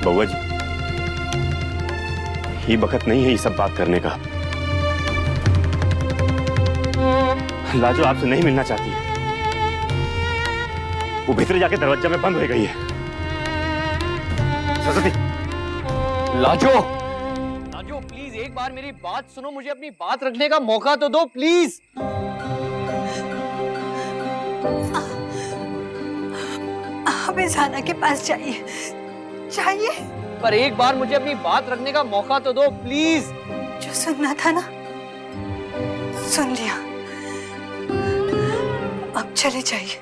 बउआ जी, ये वक्त नहीं है ये सब बात करने का। लाजो आपसे नहीं मिलना चाहती है। वो भीतर जाके दरवाजा में बंद हो गई है। सरस्वती। लाजो, लाजो प्लीज एक बार मेरी बात सुनो, मुझे अपनी बात रखने का मौका तो दो प्लीज। हमें जाना के पास चाहिए, चाहिए। पर एक बार मुझे अपनी बात रखने का मौका तो दो प्लीज। जो सुनना था ना, सुन लिया। अब चले जाइए,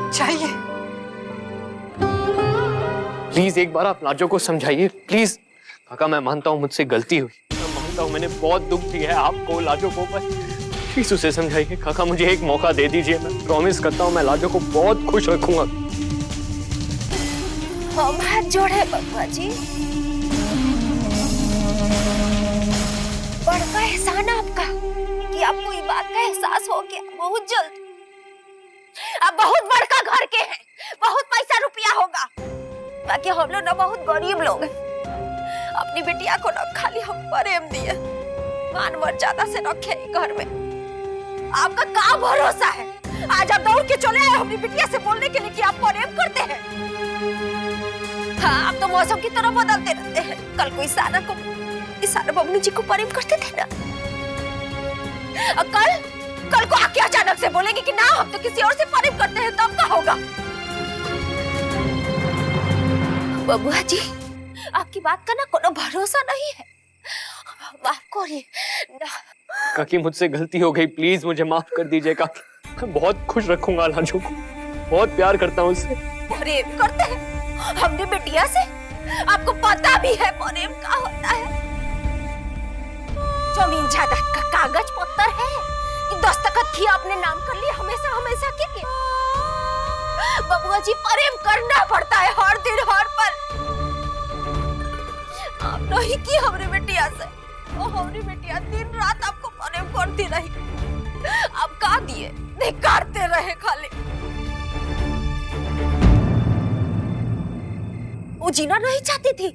चाहिए। प्लीज एक बार आप लाजो को समझाइए प्लीज। काका मैं मानता हूँ मुझसे गलती हुई, मैं मानता हूँ मैंने बहुत दुख दिया है आपको, लाजो को, पर प्लीज उसे समझाइए। काका मुझे एक मौका दे दीजिए, मैं प्रॉमिस करता हूँ मैं लाजो को बहुत खुश रखूंगा। हम हाथ जोड़े बब्बा जी, बड़का एहसान आपका कि आपको ये बात का एहसास हो गया बहुत जल्द। अब बहुत बड़का घर के हैं, बहुत पैसा रुपया होगा, बाकी हम लोग ना बहुत गरीब लोग हैं। अपनी बिटिया को ना खाली हम प्रेम दिए, मान मर्यादा से रखे घर में। आपका क्या भरोसा है, आज आप दौड़ के चले आए अपनी बिटिया से बोलने के लिए कि आप प्रेम करते हैं। हाँ, आप तो मौसम की तरह बदलते रहते हैं। कल को इशारा बबलू जी को प्रेम करते थे ना, और कल को आके अचानक से बोलेंगे कि ना हम तो किसी और से प्रेम करते हैं, तब क्या होगा? बबुआ जी, आपकी बात का ना कोनो भरोसा नहीं है। माफ करिए। काकी मुझसे गलती हो गई, प्लीज मुझे माफ कर दीजिए काकी। मैं बहुत खुश रखूंगा लाजो को, बहुत प्यार करता हूँ उससे। प्रेम करते हैं हमने बिटिया से? आपको पता भी है प्रेम क्या होता है? जमीन जायदाद का कागज पत्तर है कि दस्तखत किया अपने नाम कर लिया हमेशा हमेशा के लिए। बबुआ जी, प्रेम करना पड़ता है हर दिन हर पल। आप नहीं की हमरे बेटिया से, और हमरी बेटिया दिन रात आपको प्रेम करती रही। आप का दिए धिक्कारते रहे खाली। वो जीना नहीं चाहती थी,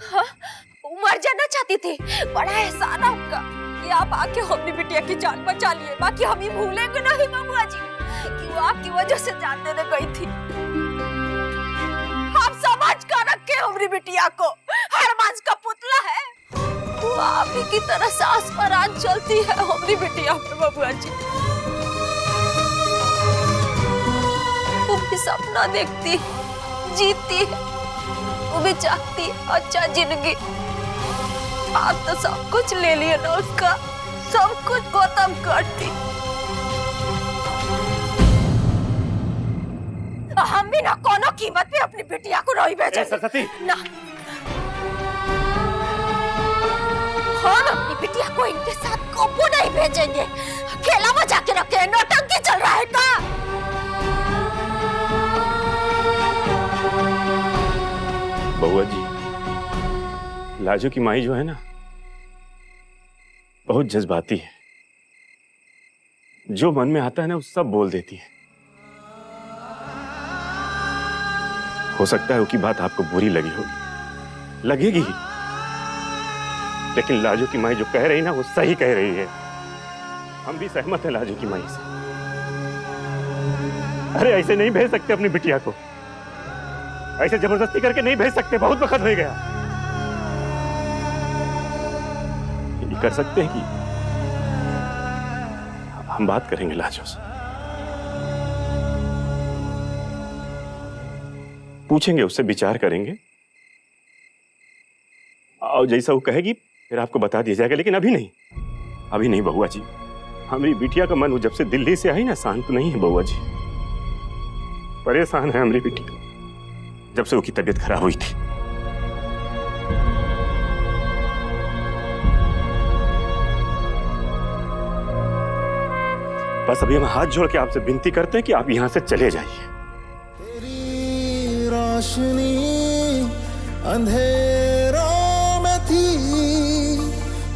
हाँ? वो मर जाना चाहती थी। बड़ा एहसान आपका कि आप आके अपनी बिटिया की जान बचा लिए। बाकी हम ही भूलेंगे नहीं बबुआ जी कि वो आपकी वजह से जान देने गई थी। आप समझ कर रखे अपनी बिटिया को, हर मांस का पुतला है। वो आप ही की तरह सास पर आन चलती है अपनी बिटिया पे बबुआ जी। वो भी सपना देखती, जीती है, वो भी चाहती अच्छा जिंदगी। आप तो सब कुछ ले लिया ना उसका, सब कुछ खत्म करती। हम भी ना कोनो कीमत पे अपनी बिटिया को नहीं बेचेंगे ना। हम अपनी बिटिया को इनके साथ कबू नहीं भेजेंगे। खेला बजा के रखे हैं, नौटंकी चल रहा है का? बउआ जी, लाजो की माई जो है ना, बहुत जज्बाती है। जो मन में आता है ना वो सब बोल देती है। हो सकता है उसकी बात आपको बुरी लगी होगी, लगेगी ही, लेकिन लाजो की माई जो कह रही ना वो सही कह रही है। हम भी सहमत हैं लाजो की माई से। अरे ऐसे नहीं भेज सकते अपनी बिटिया को, ऐसे जबरदस्ती करके नहीं भेज सकते, बहुत वक्त हो गया। ये कर सकते हैं कि हम बात करेंगे लाजो से, पूछेंगे उससे, विचार करेंगे, और जैसा वो कहेगी फिर आपको बता दिया जाएगा। लेकिन अभी नहीं, अभी नहीं बउआ जी। हमारी बिटिया का मन वो जब से दिल्ली से आई ना, शांत नहीं है बउआ जी। परेशान है हमारी बिटिया, जब से उसकी तबीयत खराब हुई थी। बस अभी हम हाथ जोड़ के आपसे विनती करते हैं कि आप यहां से चले जाइए। तेरी रोशनी अंधेरों में थी,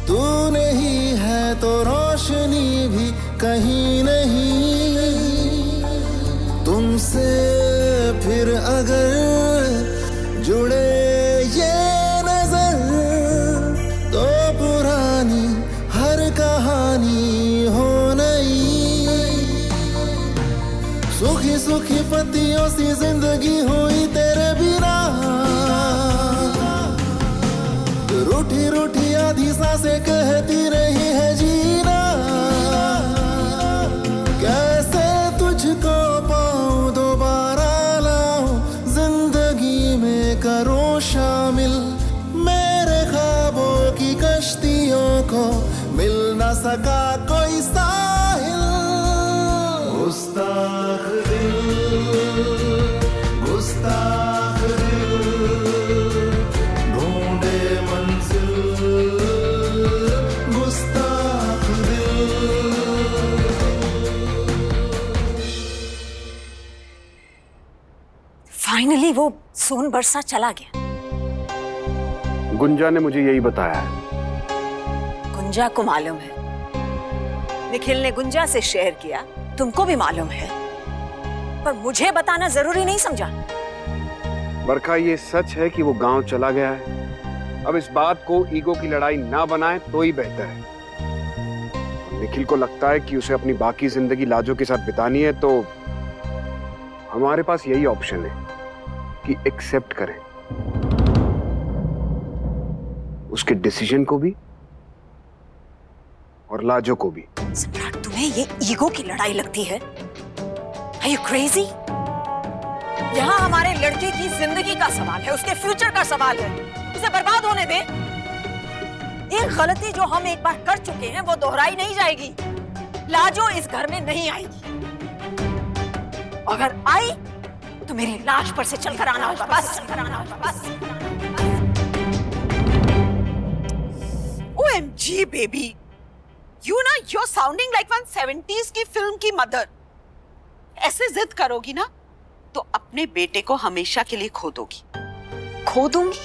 तू नहीं है तो रोशनी भी कहीं नहीं। तुमसे फिर अगर जुड़े सुखी सुखी पत्तियों सी जिंदगी हुई तेरे बिना, रूठी रूठी आधी सांसें कहती रही है जीना, कैसे तुझको पाऊं दोबारा लाऊं जिंदगी में करूं शामिल, मेरे ख्वाबों की कश्तियों को मिल न सका कोई साहिल, गुस्ताख दिल, गुस्ताख दिल, ढूंढे मंजिल, गुस्ताख दिल। फाइनली वो सोन बरसा चला गया। गुंजा ने मुझे यही बताया है। गुंजा को मालूम है, निखिल ने गुंजा से शेयर किया, तुमको भी मालूम है, पर मुझे बताना जरूरी नहीं समझा। बरखा, ये सच है कि वो गांव चला गया है। अब इस बात को ईगो की लड़ाई ना बनाए तो ही बेहतर है। निखिल को लगता है कि उसे अपनी बाकी जिंदगी लाजो के साथ बितानी है, तो हमारे पास यही ऑप्शन है कि एक्सेप्ट करें उसके डिसीजन को भी और लाजो को भी। सम्राट, तुम्हें ये ईगो की लड़ाई लगती है? Are you crazy? यहाँ हमारे लड़के की जिंदगी का सवाल है, उसके फ्यूचर का सवाल है, उसे बर्बाद होने दे। एक गलती जो हम एक बार कर चुके हैं वो दोहराई नहीं जाएगी। लाजो इस घर में नहीं आएगी, अगर आई तो मेरी लाश पर से चलकर आना होगा, बस। OMG baby, you're sounding like one 70s की फिल्म की मदर। ऐसे जिद करोगी ना तो अपने बेटे को हमेशा के लिए खो दोगी। खो दूंगी?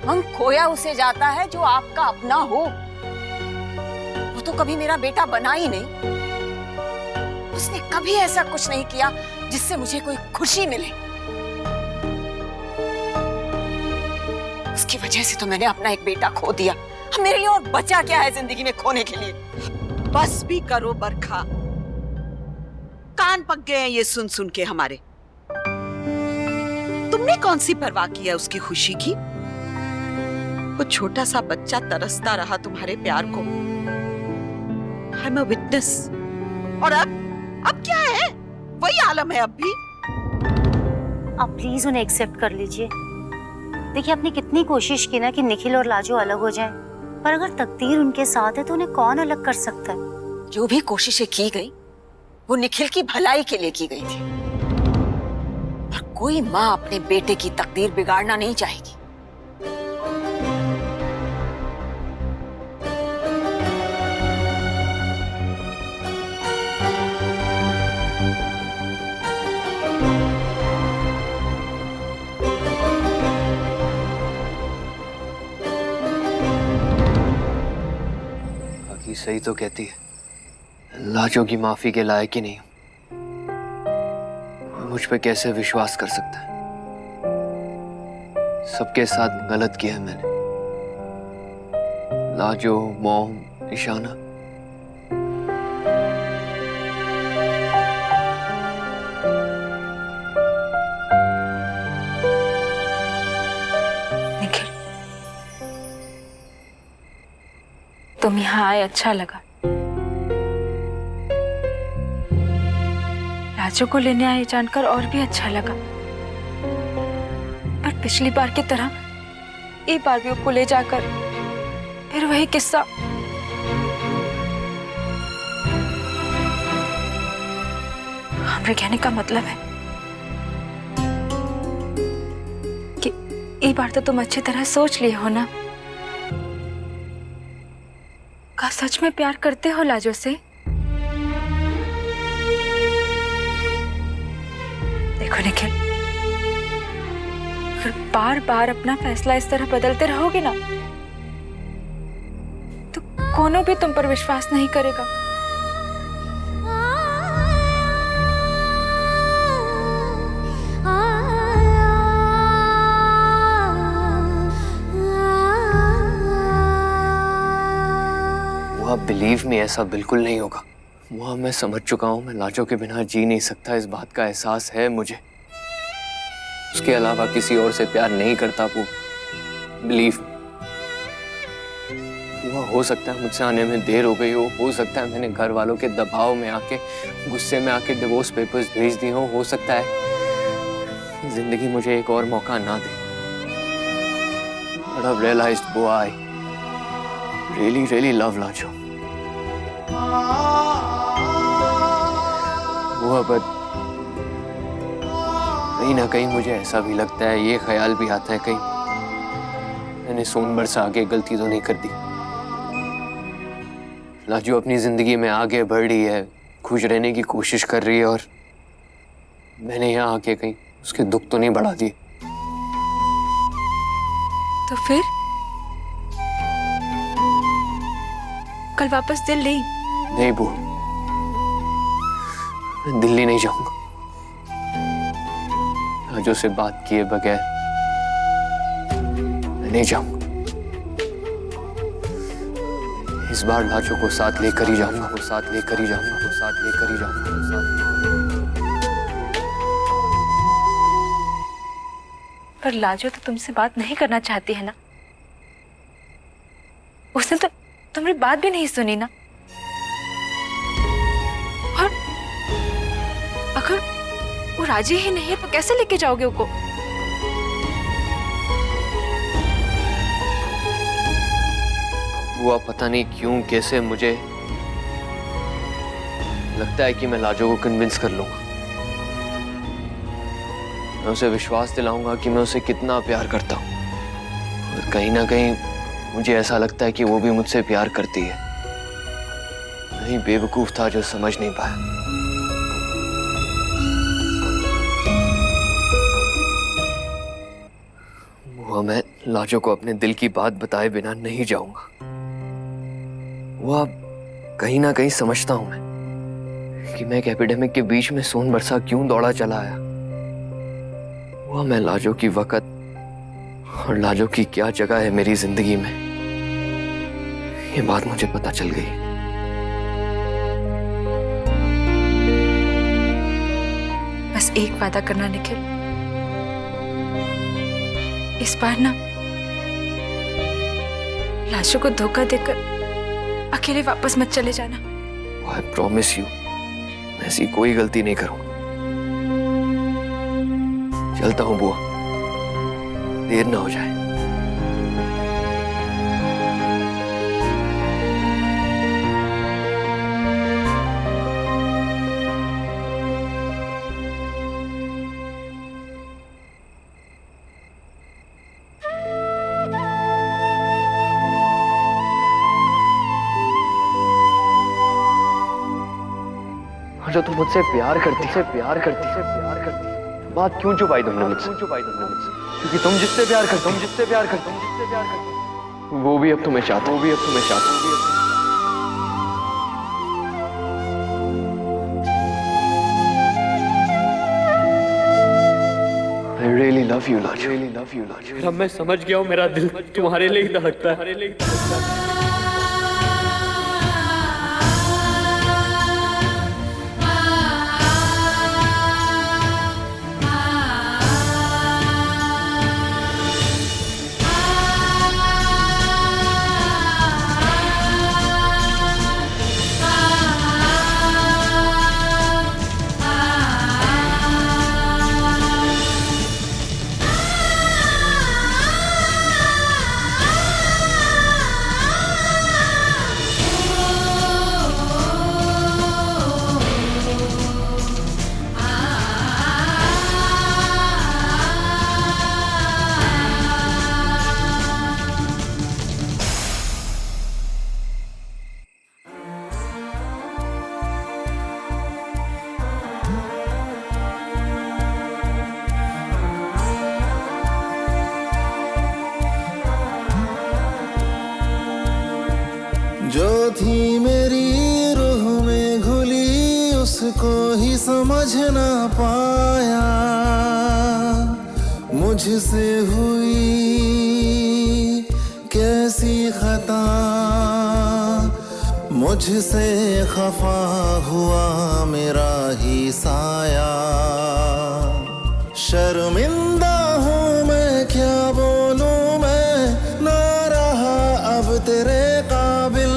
हम खोया उसे जाता है जो आपका अपना हो। वो तो कभी मेरा बेटा बना ही नहीं। उसने कभी ऐसा कुछ नहीं किया जिससे मुझे कोई खुशी मिले। उसकी वजह से तो मैंने अपना एक बेटा खो दिया। अब मेरे लिए और बचा क्या है जिंदगी में खोने के लिए? बस भी करो बरखा, कान पक गए हैं ये सुन सुन के हमारे। तुमने कौन सी परवाह की है उसकी खुशी की? वो छोटा सा बच्चा तरसता रहा तुम्हारे प्यार को। I am a witness. और अब क्या है? वही आलम है अब भी। आप प्लीज उन्हें एक्सेप्ट कर लीजिए। देखिए, आपने कितनी कोशिश की ना कि निखिल और लाजो अलग हो जाएं, पर अगर तकदीर उनके साथ है तो उन्हें कौन अलग कर सकता है? जो भी कोशिशें की गई वो निखिल की भलाई के लिए की गई थी, पर कोई माँ अपने बेटे की तकदीर बिगाड़ना नहीं चाहेगी। सही तो कहती है, लाजो की माफी के लायक ही नहीं हूं। मुझ पे कैसे विश्वास कर सकता है? सबके साथ गलत किया है मैंने। लाजो, मॉम, ईशाना। तुम यहाँ आए अच्छा लगा। लाजो को लेने आए जानकर और भी अच्छा लगा, पर पिछली बार की तरह एक बार भी उसको ले जाकर फिर वही किस्सा। हमारे कहने का मतलब है कि एक बार तो तुम अच्छी तरह सोच लिए हो ना? क्या सच में प्यार करते हो लाजो से? देखो निखिल, अगर बार बार अपना फैसला इस तरह बदलते रहोगे ना तो कोनो भी तुम पर विश्वास नहीं करेगा। बिलीव में ऐसा बिल्कुल नहीं होगा। वो मैं समझ चुका हूं, मैं लाजो के बिना जी नहीं सकता, इस बात का एहसास है मुझे। उसके अलावा किसी और से प्यार नहीं करता वो, बिलीव। वो हो सकता है मुझसे आने में देर हो गई हो सकता है मैंने घर वालों के दबाव में आके, गुस्से में आके डिवोर्स पेपर्स भेज दिए हो सकता है जिंदगी मुझे एक और मौका ना दे। But I've realized, boy, I really, really love Lajo. वो but कहीं ना कहीं मुझे ऐसा भी लगता है, ये ख्याल भी आता है कहीं मैंने सोनभर से आगे गलती तो नहीं कर दी। लाजो अपनी जिंदगी में आगे बढ़ रही है, खुश रहने की कोशिश कर रही है, और मैंने यहाँ आके कहीं उसके दुख तो नहीं बढ़ा दिए। तो फिर कल वापस दिल्ली? नहीं बू, मैं दिल्ली नहीं जाऊंगा। लाजो से बात किए बगैर मैं नहीं जाऊंगा। इस बार लाजो को साथ लेकर ही जाऊंगा, वो साथ लेकर ही जाऊंगा, वो साथ लेकर ही जाऊंगा, वो साथ पर लाजो तो तुमसे बात नहीं करना चाहती है ना? उसने तो तुम्हारी बात भी नहीं सुनी ना। और अगर वो राजी ही नहीं है तो कैसे लेके जाओगे उसको? वो पता नहीं क्यों कैसे मुझे लगता है कि मैं लाजो को कन्विंस कर लूंगा। मैं उसे विश्वास दिलाऊंगा कि मैं उसे कितना प्यार करता हूं, और कहीं ना कहीं मुझे ऐसा लगता है कि वो भी मुझसे प्यार करती है। नहीं बेवकूफ था जो समझ नहीं पाया। वो मैं लाजो को अपने दिल की बात बताए बिना नहीं जाऊंगा। वो अब कहीं ना कहीं समझता हूं मैं कि मैं एक एपिडेमिक के बीच में सोनबरसा क्यों दौड़ा चला आया। वो मैं लाजो की वक़्त और लाजो की क्या जगह है मेरी जिंदगी में, ये बात मुझे पता चल गई। बस एक वादा करना निखिल, इस बार ना लाजो को धोखा देकर अकेले वापस मत चले जाना। I promise you, मैं ऐसी कोई गलती नहीं करूंगा। चलता हूं बुआ, देर ना हो जाए। जो तुम मुझसे प्यार करती, बात क्यों छुपाई तुमने मुझसे? क्योंकि तुम जिससे प्यार करते, वो भी अब तुम्हें चाहता, I really love you, Lajo. अब मैं समझ गया हूँ, मेरा दिल तुम्हारे लिए ही धड़कता है। जो थी मेरी रूह में घुली उसको ही समझ ना पाया, मुझसे हुई कैसी खता मुझसे खफा हुआ मेरा ही साया, शर्मिंदा हूँ मैं क्या बोलूँ मैं, ना रहा अब तेरे काबिल,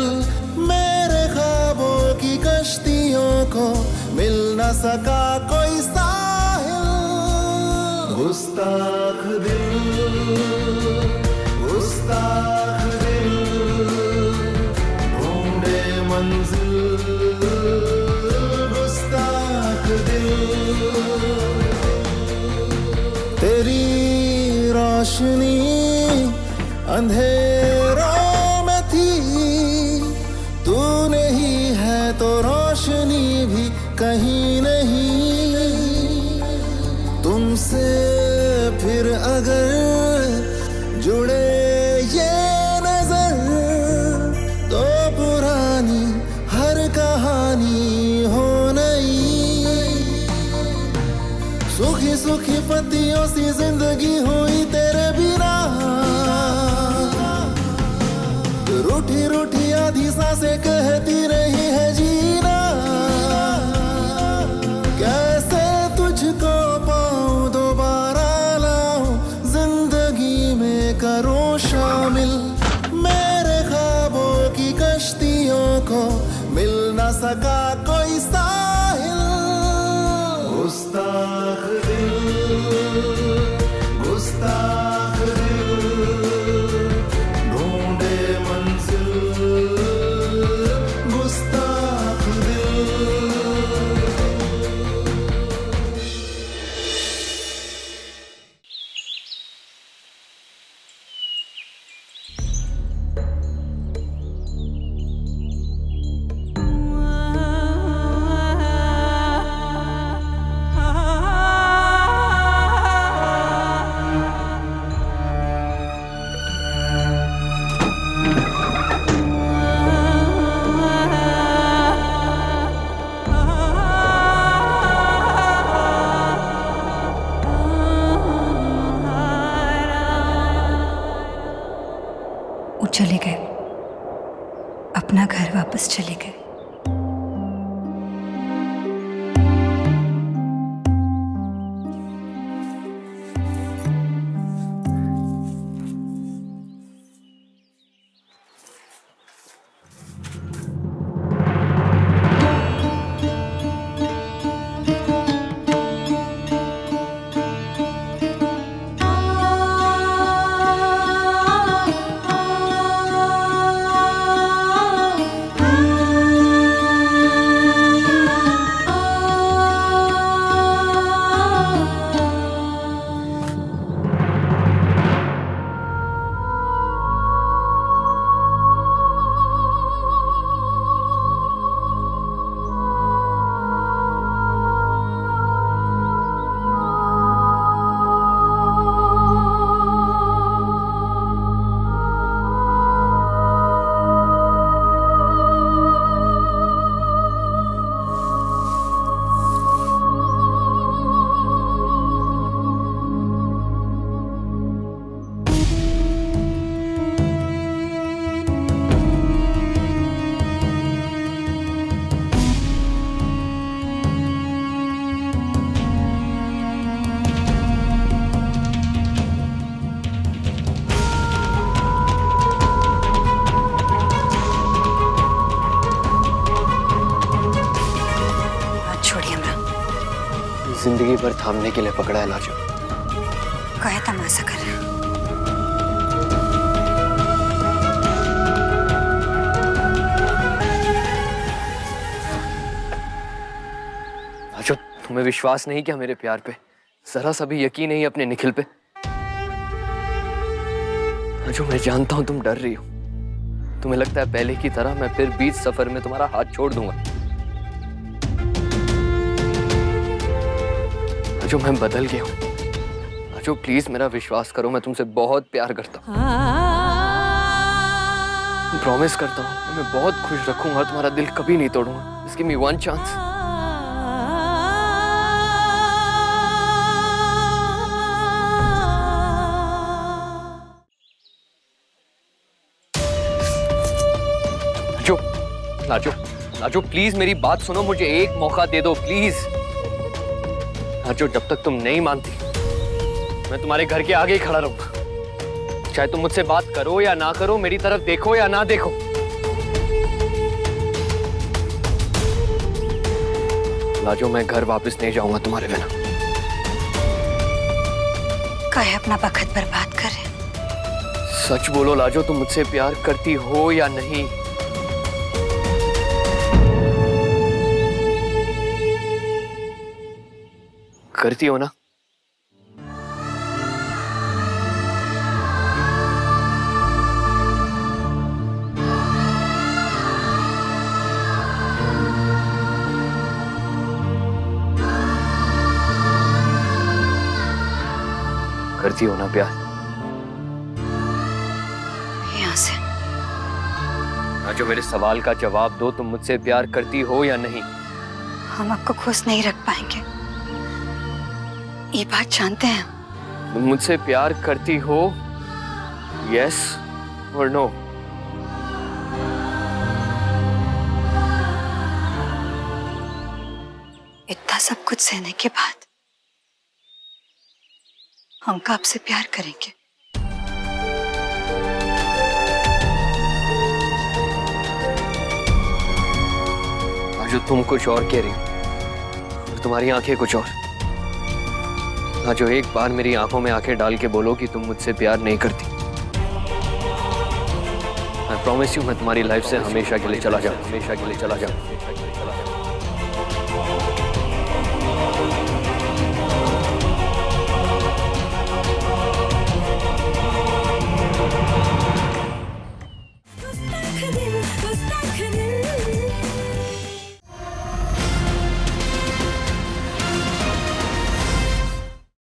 मेरे ख्वाबों की कश्तियों को मिल न सका कोई साहिल। गुस्ताख दिल, गुस्ताख दिल, ढूंढे मंजिल, गुस्ताख दिल। तेरी रोशनी अंधेरों में थी, तू नहीं है तो रोशनी भी कहीं नहीं। तुमसे फिर अगर जुड़े ये नजर, तो पुरानी हर कहानी हो नई। सुखी सुखी पत्तियों सी जिंदगी हुई तेरे बिना, रूठी रूठी आधी सांसें कहती रही है जीना। कैसे तुझको पाऊं दोबारा लाऊं जिंदगी में करूं शामिल, मेरे ख्वाबों की कश्तियों को मिल न सका कोई साहिल। गुस्ताख दिल, गुस्ताख दिल, ढूंढे मंजिल, गुस्ताख दिल। वो चले गए, अपना घर वापस चले गए। जिंदगी भर थामने के लिए पकड़ा है लाजो। काहे तमाशा कर रहा है? लाजो, तुम्हें विश्वास नहीं क्या मेरे प्यार पे? जरा सा भी यकीन नहीं अपने निखिल पे? लाजो, मैं जानता हूं तुम डर रही हो। तुम्हें लगता है पहले की तरह मैं फिर बीच सफर में तुम्हारा हाथ छोड़ दूंगा। जो मैं बदल गया हूँ। जो प्लीज मेरा विश्वास करो, मैं तुमसे बहुत प्यार करता हूँ। प्रॉमिस करता हूँ मैं बहुत खुश रखूंगा, तुम्हारा दिल कभी नहीं तोड़ूंगा। Just give me one chance। जो लाजो, लाजो प्लीज मेरी बात सुनो, मुझे एक मौका दे दो प्लीज। लाजो जब तक तुम नहीं मानती मैं तुम्हारे घर के आगे ही खड़ा रहूंगा, चाहे तुम मुझसे बात करो या ना करो, मेरी तरफ देखो या ना देखो। लाजो मैं घर वापस नहीं जाऊंगा तुम्हारे बिना। काहे अपना वक्त बर्बाद कर रहे? सच बोलो लाजो, तुम मुझसे प्यार करती हो या नहीं? करती हो ना? करती हो ना प्यार? यहाँ से जो मेरे सवाल का जवाब दो, तुम मुझसे प्यार करती हो या नहीं? हम आपको खुश नहीं रख पाएंगे, ये बात जानते हैं। तुम मुझसे प्यार करती हो? यस और नो? इतना सब कुछ सहने के बाद हम आपसे प्यार करेंगे। जो तुम कुछ और कह रही हो और तुम्हारी आंखें कुछ और। जो एक बार मेरी आंखों में आंखें डाल के बोलो कि तुम मुझसे प्यार नहीं करती। I promise you मैं तुम्हारी लाइफ से हमेशा के लिए चला जाऊं, हमेशा के लिए चला जाऊं।